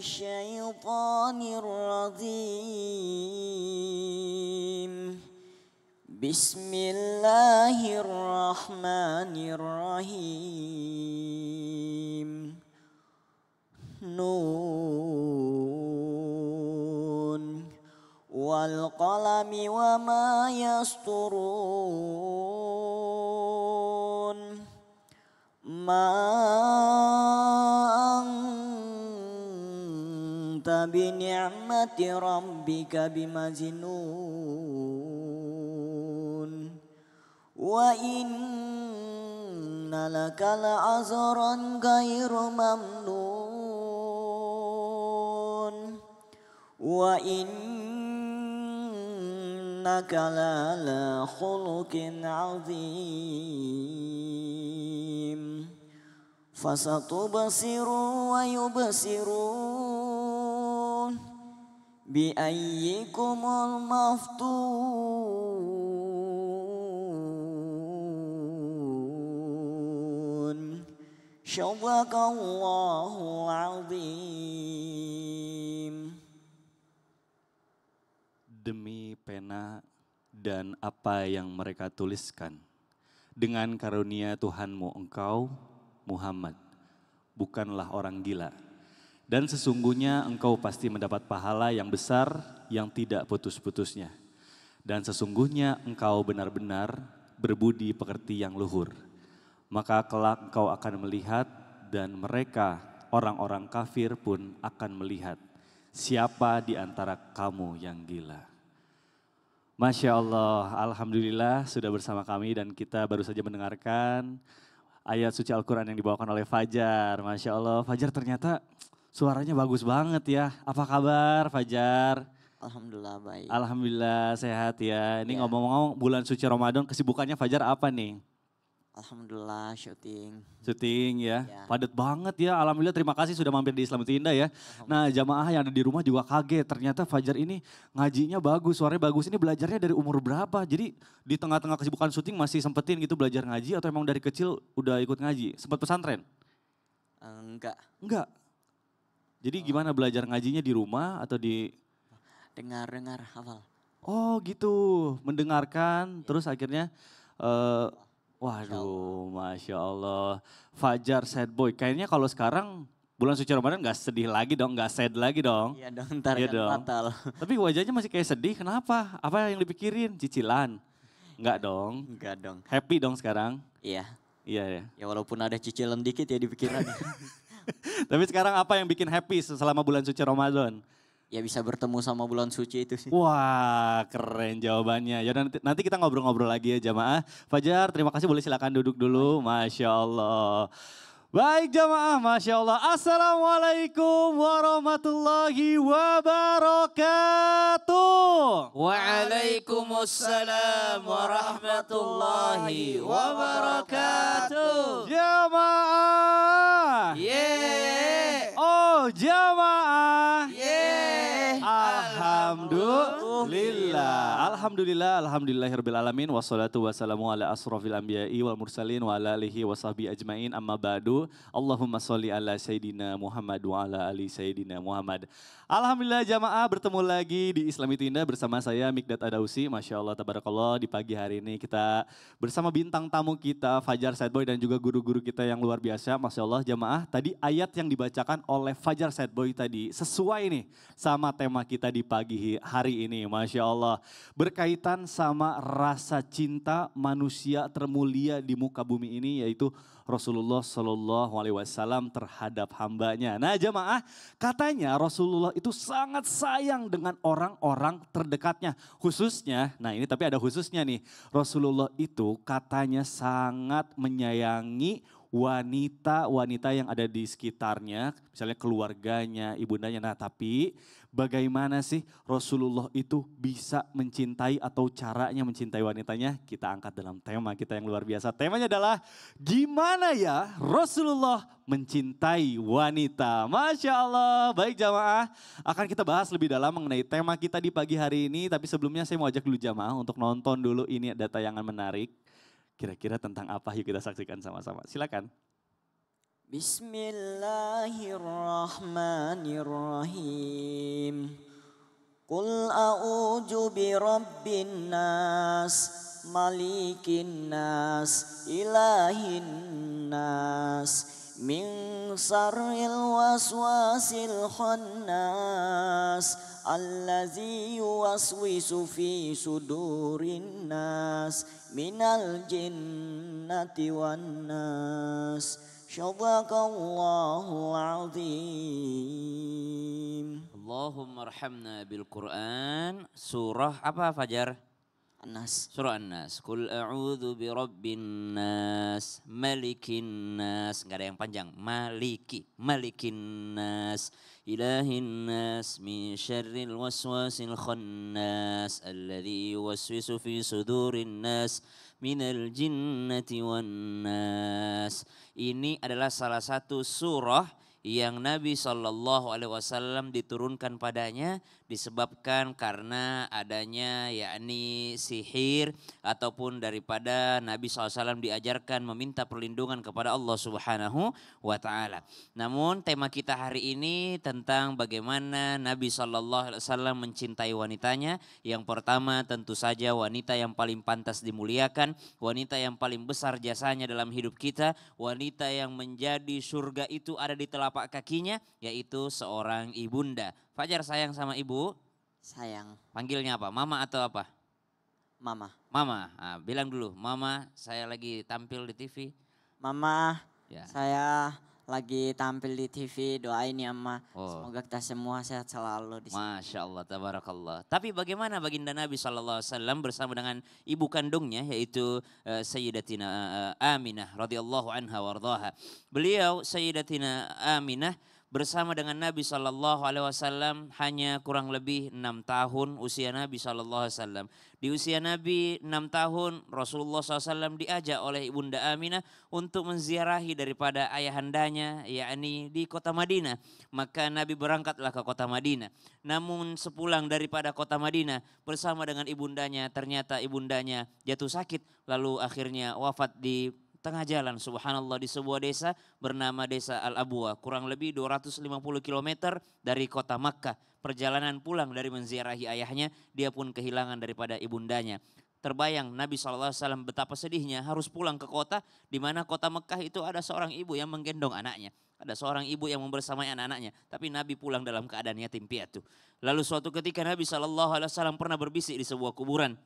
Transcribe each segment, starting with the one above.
الشيطان الرجيم بسم الله الرحمن الرحيم نون والقلم وما يسطرون ما أنت بنعمة ربك بمجنون وإن لك لأجرا غير ممنون وإنك لعلى خلق عظيم فستبصر ويبصرون بأيكم المفتون صدق الله العظيم. Demi pena dan apa yang mereka tuliskan, dengan karunia Tuhanmu engkau, Muhammad, bukanlah orang gila. Dan sesungguhnya engkau pasti mendapat pahala yang besar yang tidak putus-putusnya. Dan sesungguhnya engkau benar-benar berbudi pekerti yang luhur. Maka kelak engkau akan melihat dan mereka orang-orang kafir pun akan melihat siapa di antara kamu yang gila. Masya Allah, Alhamdulillah sudah bersama kami dan kita baru saja mendengarkan ayat suci Al-Quran yang dibawakan oleh Fajar. Masya Allah, Fajar ternyata suaranya bagus banget ya. Apa kabar Fajar? Alhamdulillah baik. Alhamdulillah sehat ya. Ini Ya. ngomong-ngomong bulan suci Ramadan, kesibukannya Fajar apa nih? Alhamdulillah syuting. Syuting ya, Ya. padat banget ya. Alhamdulillah terima kasih sudah mampir di Islam Itu Indah ya. Nah jamaah yang ada di rumah juga kaget. Ternyata Fajar ini ngajinya bagus, suaranya bagus. Ini belajarnya dari umur berapa? Jadi di tengah-tengah kesibukan syuting masih sempetin gitu belajar ngaji atau emang dari kecil udah ikut ngaji? Sempat pesantren? Enggak, Enggak. Jadi gimana belajar ngajinya di rumah atau di... dengar hafal. Oh gitu, mendengarkan terus akhirnya... waduh, Masya Allah. Fajar sad boy, kayaknya kalau sekarang bulan suci Ramadan gak sedih lagi dong, gak sad lagi dong. Iya dong, ntar Iya kan dong. batal. Tapi wajahnya masih kayak sedih, kenapa? Apa yang dipikirin? Cicilan? Enggak dong. Enggak dong. Happy dong sekarang? Iya, Iya ya. ya walaupun ada cicilan dikit ya di pikiran. Tapi sekarang apa yang bikin happy selama bulan suci Ramadan? Ya bisa bertemu sama bulan suci itu sih. Wah keren jawabannya. Ya nanti kita ngobrol-ngobrol lagi ya jamaah. Fajar terima kasih, boleh silakan duduk dulu. Masya Allah. Baik jamaah, Masya Allah. Assalamualaikum warahmatullahi wabarakatuh. Waalaikumsalam warahmatullahi wabarakatuh. Jamaah. Yeah. Oh jamaah. Yeah. Alhamdulillah. Alhamdulillahirabbil alamin wassalatu wassalamu ala asrofil anbiya'i wal mursalin wa ala alihi wa sahbihi ajmain amma ba'du. Allahumma sholli ala sayyidina Muhammad wa ala ali sayyidina Muhammad. Alhamdulillah jamaah, bertemu lagi di Islam Itu Indah bersama saya Mikdad Adausi. Masya Allah tabarakallah, di pagi hari ini kita bersama bintang tamu kita Fajar Sad Boy dan juga guru-guru kita yang luar biasa. Masya Allah jamaah, tadi ayat yang dibacakan oleh Fajar Sad Boy tadi sesuai nih sama tema kita di pagi hari ini. Masya Allah, berkaitan sama rasa cinta manusia termulia di muka bumi ini, yaitu Rasulullah Shallallahu Alaihi Wasallam terhadap hambanya. Nah jamaah, katanya Rasulullah itu sangat sayang dengan orang-orang terdekatnya. Khususnya, nah ini tapi ada khususnya nih. Rasulullah itu katanya sangat menyayangi wanita-wanita yang ada di sekitarnya, misalnya keluarganya, ibundanya. Nah tapi bagaimana sih Rasulullah itu bisa mencintai atau caranya mencintai wanitanya? Kita angkat dalam tema kita yang luar biasa. Temanya adalah gimana ya Rasulullah mencintai wanita. Masya Allah, baik jamaah. Akan kita bahas lebih dalam mengenai tema kita di pagi hari ini. Tapi sebelumnya saya mau ajak dulu jamaah untuk nonton dulu, ini ada tayangan menarik. Kira-kira tentang apa? Yuk kita saksikan sama-sama. Silakan. Bismillahirrahmanirrahim. Qul a'udzu birabbin nas, malikin nas, ilahin nas, min syarril waswasil khannas, allazi yuwaswisu fi sudurin nas, minal jinnati wan nas. Syadaqallahul azim. Allahumma arhamna bil Quran. Surah apa Fajar? Anas. Surah An-Nas. Qul a'udzu birabbin nas, malikin nas. Enggak ada yang panjang. Malikin nas, ilahin nas, min syarril waswasil khannas, alladzi yuwaswisu fi sudurin nas, minal jinnati wan nas. Ini adalah salah satu surah yang Nabi SAW diturunkan padanya disebabkan karena adanya yakni sihir ataupun daripada Nabi SAW diajarkan meminta perlindungan kepada Allah Subhanahu wa Ta'ala. Namun tema kita hari ini tentang bagaimana Nabi SAW mencintai wanitanya. Yang pertama tentu saja wanita yang paling pantas dimuliakan, wanita yang paling besar jasanya dalam hidup kita, wanita yang menjadi surga itu ada di telapak kakinya, yaitu seorang ibunda. Fajar sayang sama ibu? Sayang. Panggilnya apa? Mama atau apa? Mama. Mama. Nah, bilang dulu, Mama saya lagi tampil di TV. Mama, Ya. saya lagi tampil di TV, doain ya Ma. Oh. Semoga kita semua sehat selalu di sini. Masya Allah, tabarakallah. Tapi bagaimana baginda Nabi SAW bersama dengan ibu kandungnya yaitu Sayyidatina Aminah radhiyallahu anha wardaha. Beliau Sayyidatina Aminah bersama dengan Nabi SAW hanya kurang lebih 6 tahun usia Nabi SAW. Di usia Nabi 6 tahun Rasulullah SAW diajak oleh Ibunda Aminah untuk menziarahi daripada ayahandanya yakni di kota Madinah. Maka Nabi berangkatlah ke kota Madinah. Namun sepulang daripada kota Madinah bersama dengan ibundanya ternyata ibundanya jatuh sakit lalu akhirnya wafat di tengah jalan, subhanallah, di sebuah desa bernama Desa Al-Abwa, kurang lebih 250 km dari kota Makkah. Perjalanan pulang dari menziarahi ayahnya, dia pun kehilangan daripada ibundanya. Terbayang Nabi SAW betapa sedihnya harus pulang ke kota, di mana kota Makkah itu ada seorang ibu yang menggendong anaknya. Ada seorang ibu yang membersamai anak-anaknya, tapi Nabi pulang dalam keadaan yatim piatu. Lalu suatu ketika Nabi SAW pernah berbisik di sebuah kuburan.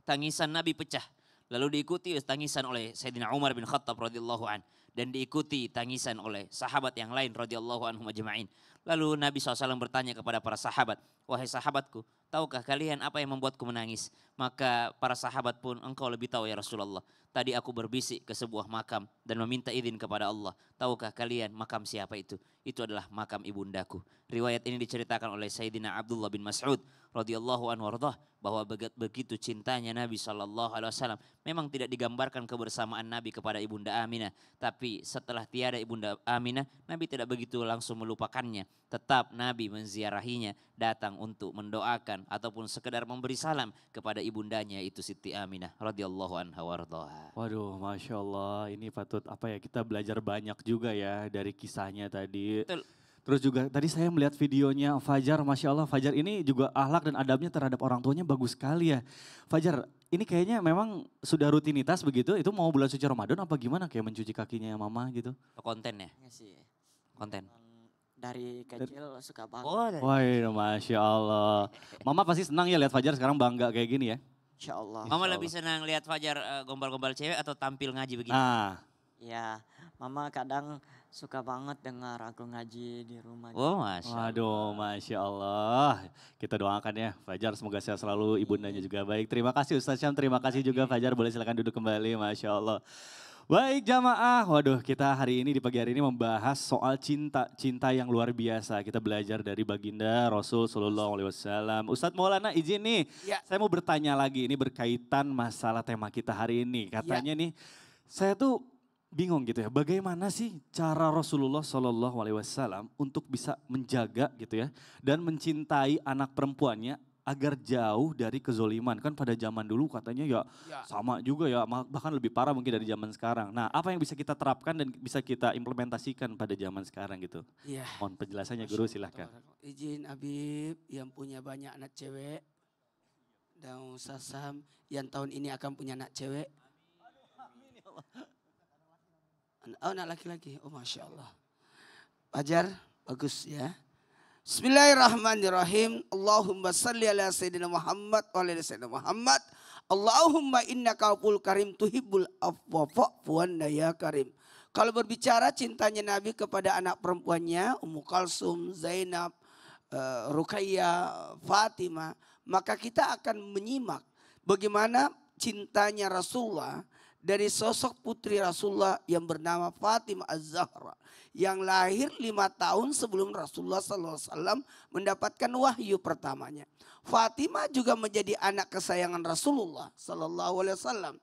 Tangisan Nabi pecah. Lalu diikuti tangisan oleh Sayyidina Umar bin Khattab radhiyallahu an dan diikuti tangisan oleh sahabat yang lain radhiyallahu anhum ajma'in. Lalu Nabi SAW bertanya kepada para sahabat, wahai sahabatku, tahukah kalian apa yang membuatku menangis? Maka para sahabat pun, engkau lebih tahu ya Rasulullah. Tadi aku berbisik ke sebuah makam dan meminta izin kepada Allah. Tahukah kalian makam siapa itu? Itu adalah makam ibundaku. Riwayat ini diceritakan oleh Sayyidina Abdullah bin Mas'ud radhiyallahu anhu wardah, bahwa begitu cintanya Nabi SAW. Memang tidak digambarkan kebersamaan Nabi kepada Ibunda Aminah. Tapi setelah tiada Ibunda Aminah, Nabi tidak begitu langsung melupakannya. Tetap Nabi menziarahinya, datang untuk mendoakan ataupun sekedar memberi salam kepada ibundanya itu Siti Aminah radhiyallahu anha wardaha. Waduh, Masya Allah, ini patut apa ya, kita belajar banyak juga ya dari kisahnya tadi. Betul. Terus juga tadi saya melihat videonya Fajar, Masya Allah, Fajar ini juga akhlak dan adabnya terhadap orang tuanya bagus sekali ya. Fajar, ini kayaknya memang sudah rutinitas begitu, itu mau bulan suci Ramadan apa gimana kayak mencuci kakinya mama gitu? Konten ya? Iya sih. Konten. Dari kecil suka banget. Oh, Wah, Masya Allah. Mama pasti senang ya lihat Fajar sekarang bangga kayak gini ya. Insya Allah. Mama lebih senang lihat Fajar gombal-gombal cewek atau tampil ngaji begini? Nah, Ya, Mama kadang suka banget dengar aku ngaji di rumah. Oh, Masya Allah. waduh, Masya Allah. Kita doakan ya Fajar, semoga sehat selalu, ibundanya juga baik. Terima kasih Ustaz Syam, terima kasih juga Fajar, boleh silakan duduk kembali, Masya Allah. Baik jamaah, waduh kita hari ini di pagi hari ini membahas soal cinta yang luar biasa. Kita belajar dari baginda Rasul Sallallahu Alaihi Wasallam. Ustadz Maulana izin nih, saya mau bertanya lagi, ini berkaitan masalah tema kita hari ini. Katanya nih, saya tuh bingung gitu ya, bagaimana sih cara Rasulullah Sallallahu Alaihi Wasallam untuk bisa menjaga gitu ya dan mencintai anak perempuannya agar jauh dari kezoliman. Kan pada zaman dulu katanya ya sama juga ya, bahkan lebih parah mungkin dari zaman sekarang. Nah, apa yang bisa kita terapkan dan bisa kita implementasikan pada zaman sekarang gitu? Iya. Mohon penjelasannya Guru, silahkan. Izin Habib yang punya banyak anak cewek dan Ustaz Sam yang tahun ini akan punya anak cewek. Oh, anak laki-laki. Oh, Masya Allah. Fajar, bagus ya. Bismillahirrahmanirrahim. Allahumma salli ala Sayyidina Muhammad wa ala Sayyidina Muhammad. Allahumma innaka aful karim tuhibbul afwa fa'fu anna ya karim. Kalau berbicara cintanya Nabi kepada anak perempuannya, Ummu Kalsum, Zainab, Ruqayyah, Fatimah, maka kita akan menyimak bagaimana cintanya Rasulullah dari sosok putri Rasulullah yang bernama Fatimah Az-Zahra yang lahir 5 tahun sebelum Rasulullah SAW mendapatkan wahyu pertamanya. Fatimah juga menjadi anak kesayangan Rasulullah SAW.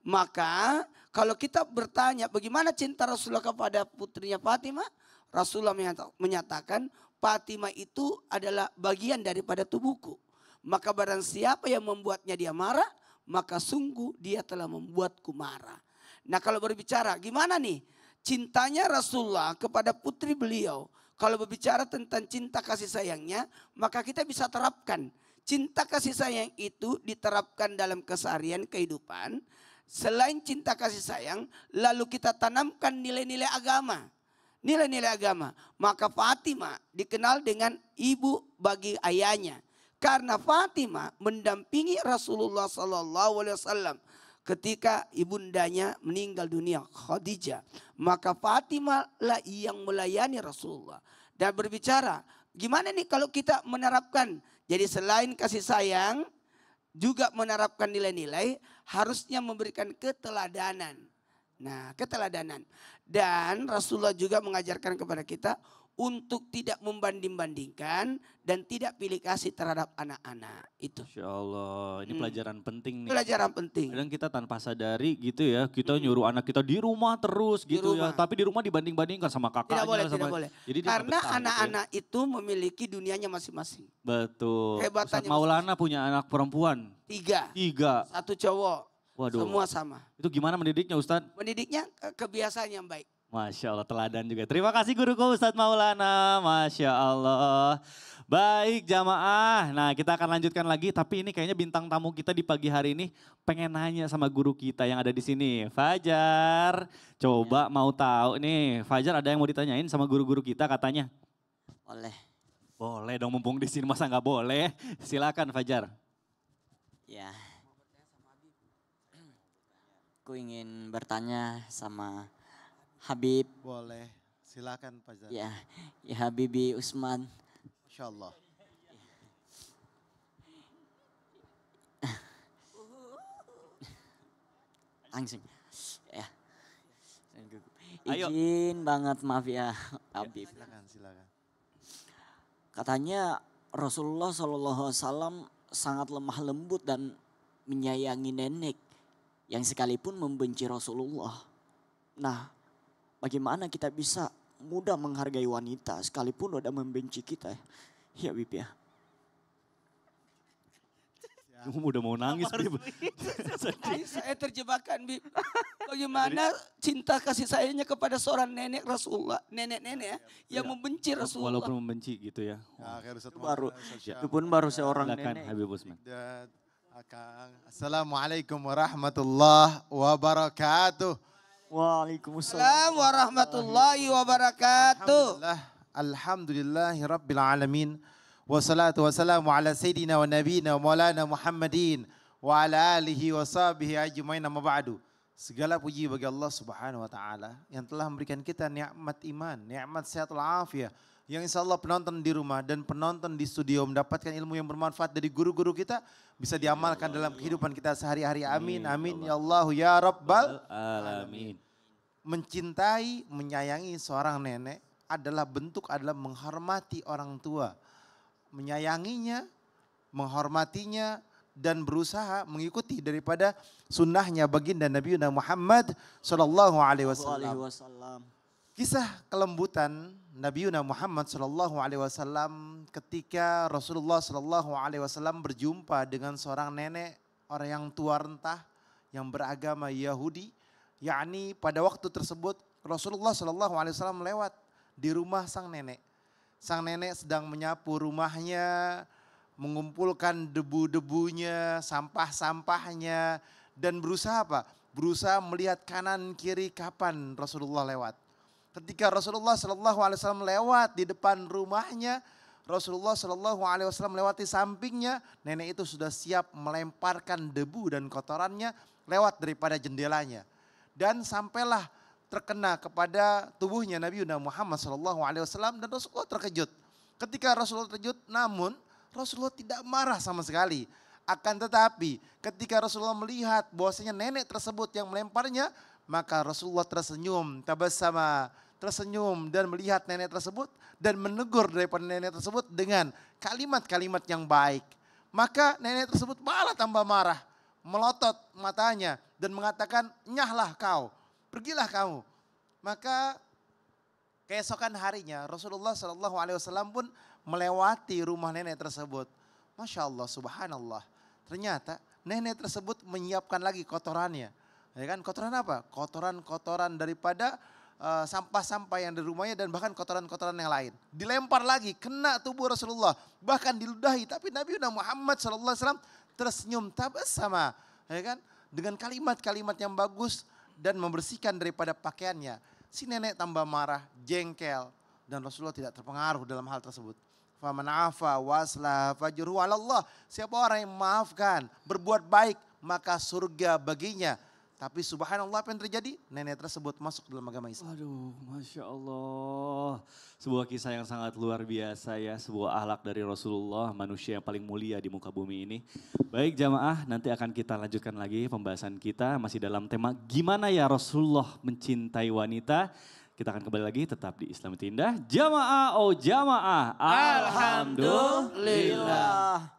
Maka kalau kita bertanya bagaimana cinta Rasulullah kepada putrinya Fatimah, Rasulullah menyatakan Fatimah itu adalah bagian daripada tubuhku. Maka barang siapa yang membuatnya dia marah, maka sungguh dia telah membuatku marah. Nah, kalau berbicara gimana nih cintanya Rasulullah kepada putri beliau. Kalau berbicara tentang cinta kasih sayangnya, maka kita bisa terapkan. Cinta kasih sayang itu diterapkan dalam keseharian kehidupan. Selain cinta kasih sayang, lalu kita tanamkan nilai-nilai agama. Nilai-nilai agama. Maka Fatimah dikenal dengan ibu bagi ayahnya. Karena Fatimah mendampingi Rasulullah SAW ketika ibundanya meninggal dunia, Khadijah. Maka Fatimah lah yang melayani Rasulullah. Dan berbicara, gimana nih kalau kita menerapkan. Jadi selain kasih sayang, juga menerapkan nilai-nilai, harusnya memberikan keteladanan. Nah, keteladanan. Dan Rasulullah juga mengajarkan kepada kita untuk tidak membanding-bandingkan dan tidak pilih kasih terhadap anak-anak. Itu. Insya Allah, ini pelajaran penting nih. Pelajaran penting. Kadang kita tanpa sadari gitu ya, kita nyuruh anak kita di rumah terus gitu ya. Tapi di rumah dibanding-bandingkan sama kakaknya. Tidak boleh, sama, tidak boleh. Jadi dia Karena nggak betah gitu ya. anak-anak itu memiliki dunianya masing-masing. Betul. Hebatannya Ustadz Maulana punya anak perempuan. 3. 3. 1 cowok. Waduh. Semua sama. Itu gimana mendidiknya Ustadz? Mendidiknya kebiasaan yang baik. Masya Allah, teladan juga. Terima kasih guruku Ustadz Maulana. Masya Allah. Baik jamaah, nah kita akan lanjutkan lagi. Tapi ini kayaknya bintang tamu kita di pagi hari ini pengen nanya sama guru kita yang ada di sini. Fajar, coba mau tahu nih. Fajar ada yang mau ditanyain sama guru-guru kita katanya? Boleh. Boleh dong, mumpung di sini masa nggak boleh. Silakan Fajar. Ya. Aku ingin bertanya sama Habib. Boleh, silakan Pak Zahra. Ya, ya Habibi Usman. Insya Allah. Langsung. Ya. Ayo. Izin banget maaf ya Habib. Silakan. Katanya Rasulullah SAW sangat lemah lembut dan menyayangi nenek yang sekalipun membenci Rasulullah. Nah, bagaimana kita bisa mudah menghargai wanita sekalipun udah membenci kita? Ya Bib ya. Udah mau nangis Bib. Saya terjebakkan Bib. Bagaimana cinta kasih sayangnya kepada seorang nenek Rasulullah. Nenek-nenek ya, yang membenci Rasulullah. Walaupun membenci gitu ya. Itu baru, itu pun baru seorang Silakan nenek. Habib Usman. Akang. Assalamualaikum warahmatullahi wabarakatuh. Waalaikumsalam. Assalamualaikum warahmatullahi wabarakatuh. Alhamdulillahi rabbil alamin. Wassalatu wassalamu ala sayyidina wa nabiyina wa maulana Muhammadin wa ala alihi wa sahbihi ajmain amma ba'du. Segala puji bagi Allah Subhanahu wa taala yang telah memberikan kita nikmat iman, nikmat sehatul afiah. Yang insya Allah penonton di rumah dan penonton di studio mendapatkan ilmu yang bermanfaat dari guru-guru kita bisa diamalkan dalam kehidupan kita sehari-hari. Amin, amin ya Allah ya Rabbal Alamin. Mencintai, menyayangi seorang nenek adalah menghormati orang tua. Menyayanginya, menghormatinya, dan berusaha mengikuti daripada sunnahnya baginda Nabi Muhammad Sallallahu Alaihi Wasallam. Kisah kelembutan Nabi Muhammad SAW ketika Rasulullah SAW berjumpa dengan seorang nenek, orang yang tua rentah yang beragama Yahudi. Yakni pada waktu tersebut Rasulullah SAW lewat di rumah sang nenek. Sang nenek sedang menyapu rumahnya, mengumpulkan debu-debunya, sampah-sampahnya, dan berusaha apa? Berusaha melihat kanan kiri kapan Rasulullah lewat. Ketika Rasulullah SAW lewat di depan rumahnya, Rasulullah SAW lewati sampingnya, nenek itu sudah siap melemparkan debu dan kotorannya lewat daripada jendelanya. Dan sampailah terkena kepada tubuhnya Nabi Muhammad SAW dan Rasulullah terkejut. Ketika Rasulullah terkejut, namun Rasulullah tidak marah sama sekali. Akan tetapi ketika Rasulullah melihat bahwasanya nenek tersebut yang melemparnya, maka Rasulullah tersenyum, tersenyum dan melihat nenek tersebut dan menegur daripada nenek tersebut dengan kalimat-kalimat yang baik. Maka nenek tersebut malah tambah marah, melotot matanya dan mengatakan, "Nyahlah kau, pergilah kamu." Maka keesokan harinya Rasulullah SAW pun melewati rumah nenek tersebut. Masya Allah, subhanallah. Ternyata nenek tersebut menyiapkan lagi kotorannya. Ya kan, kotoran apa? Kotoran-kotoran daripada sampah-sampah yang di rumahnya dan bahkan kotoran-kotoran yang lain. Dilempar lagi, kena tubuh Rasulullah. Bahkan diludahi, tapi Nabi Muhammad SAW tersenyum tabassama. Ya kan, dengan kalimat-kalimat yang bagus dan membersihkan daripada pakaiannya. Si nenek tambah marah, jengkel, dan Rasulullah tidak terpengaruh dalam hal tersebut. Faman afa waslah fajruhu 'ala Allah. Siapa orang yang memaafkan, berbuat baik, maka surga baginya. Tapi subhanallah apa yang terjadi? Nenek tersebut masuk dalam agama Islam. Aduh, Masya Allah. Sebuah kisah yang sangat luar biasa ya. Sebuah akhlak dari Rasulullah, manusia yang paling mulia di muka bumi ini. Baik jamaah, nanti akan kita lanjutkan lagi pembahasan kita. Masih dalam tema gimana ya Rasulullah mencintai wanita. Kita akan kembali lagi tetap di Islam Itu Indah. Jamaah, oh jamaah. Alhamdulillah.